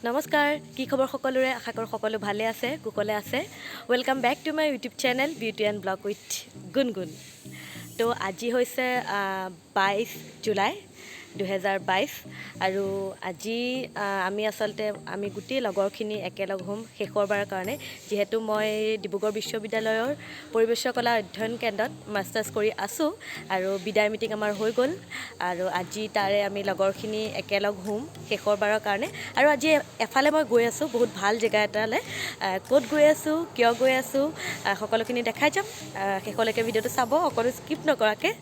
নমস্কাৰ কি খবৰ সকলোৰে আশা কৰোঁ সকলো ভালে আছে কুশলে আছে welcome back to my YouTube channel beauty and blog with Gungun তো আজি হৈছে 22 জুলাই 2022 আৰু আজি আমি আচলতে আমি গোটেই লগৰখিনি একেলগ হ'ম শেষৰবাৰৰ কাৰণে যেহেতু মই ডিব্ৰুগড় বিশ্ববিদ্যালয়ৰ পৰিৱেশ কলা অধ্যয়ন কেন্দ্ৰত মাষ্টাৰ্ছ কৰি আছোঁ আৰু বিদায় মিটিং আমাৰ হৈ গ'ল আৰু আজি তাৰে আমি লগৰখিনি একেলগ হ'ম শেষৰবাৰৰ কাৰণে আৰু আজি এফালে মই গৈ আছোঁ বহুত ভাল জেগা এটালৈ ক'ত গৈ আছোঁ কিয় গৈ আছোঁ সকলোখিনি দেখাই যাম শেষলৈকে ভিডিঅ'টো চাব অকলো স্কিপ নকৰাকৈ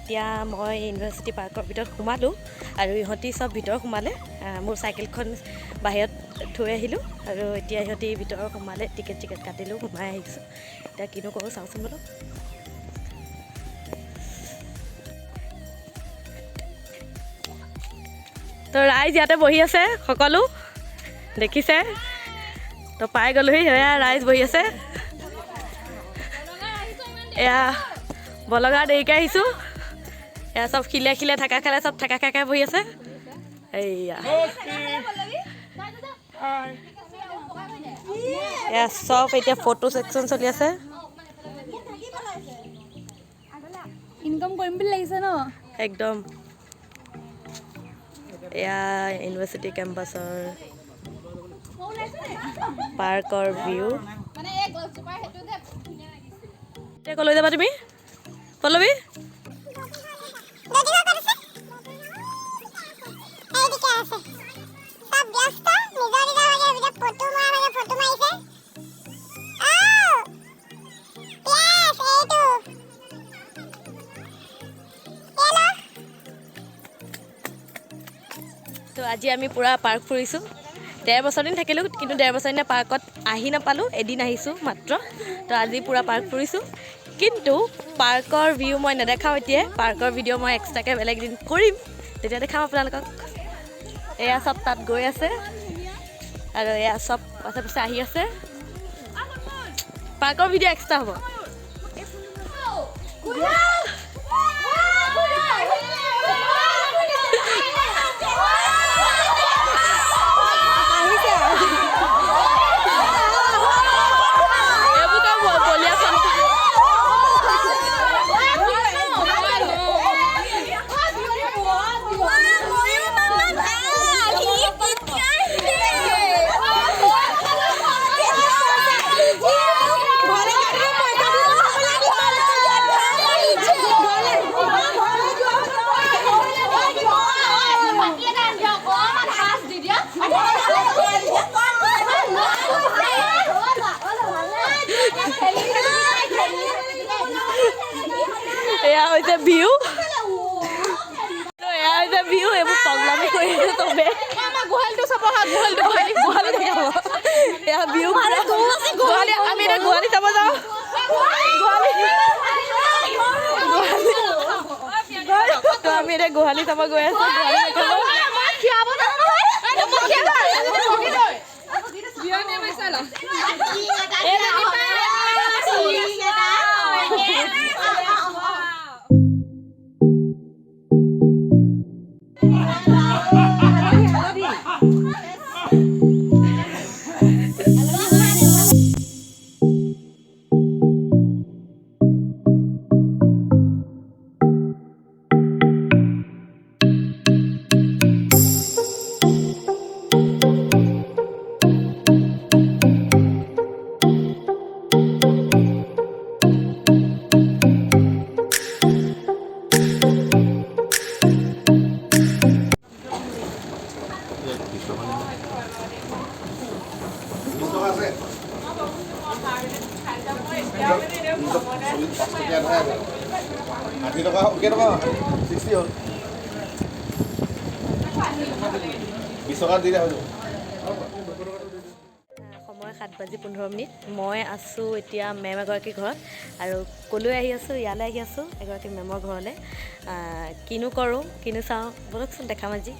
এতিয়া মই ইউনিভাৰ্চিটি পাৰ্কৰ ভিতৰত সোমালোঁ আৰু ইহঁতি চব ভিতৰত সোমালে মোৰ চাইকেলখন বাহিৰত থৈ আহিলোঁ আৰু এতিয়া ইহঁতি ভিতৰত সোমালে টিকেট কাটিলোঁ সোমাই আহিছোঁ এতিয়া কিনো কৰোঁ চাওঁচোন বোলো তো ৰাইজ ইয়াতে বহি আছে সকলো দেখিছে তো পাই গ'লোহি সেয়া ৰাইজ বহি আছে এয়া বলগা দেৰিকৈ আহিছোঁ এয়া চব খিলে থাকা খেলে চব থাকা বহি আছে এইয়া এয়া চব এতিয়া ফটো ছেকশ্যন চলি আছে ইনকাম কৰিম বুলি লাগিছে ন একদম এয়া ইউনিভাৰ্চিটি কেম্পাছৰ পাৰ্কৰ ভিউ এতিয়া ক'লৈ যাবা তুমি পল্লৱী তো আজি আমি পূৰা পাৰ্ক ফুৰিছোঁ ১.৫ বছৰ দিন থাকিলোঁ কিন্তু ১.৫ বছৰ দিনা পাৰ্কত আহি নাপালোঁ এদিন আহিছোঁ মাত্ৰ তো আজি পূৰা পাৰ্ক ফুৰিছোঁ কিন্তু পাৰ্কৰ ভিউ মই নেদেখাওঁ এতিয়া পাৰ্কৰ ভিডিঅ' মই এক্সট্ৰাকৈ বেলেগ দিন কৰিম তেতিয়া দেখাম আপোনালোকক এয়া চব তাত গৈ আছে আৰু এয়া চব পাছে আহি আছে পাৰ্কৰ ভিডিঅ' এক্সট্ৰা হ'ব এয়া হৈছে ভিউ এয়া হৈছে ভিউ এইবোৰ পগলামি কৰি আছে চবে গোহালিটো চাব গোহালি দেখাব এয়া ভিউ গোহালি আমি এতিয়া গোহালি চাব যাওঁ তো আমি এতিয়া গোহালি চাব গৈ আছোঁ সময় 7:15। মই আছোঁ এতিয়া মেম এগৰাকীৰ ঘৰত আৰু ক'লৈ আহি আছোঁ, ইয়ালৈ আহি আছোঁ এগৰাকী মেমৰ ঘৰলৈ। কিনো কৰোঁ কিনো চাওঁ ব'লকচোন দেখাম আজি।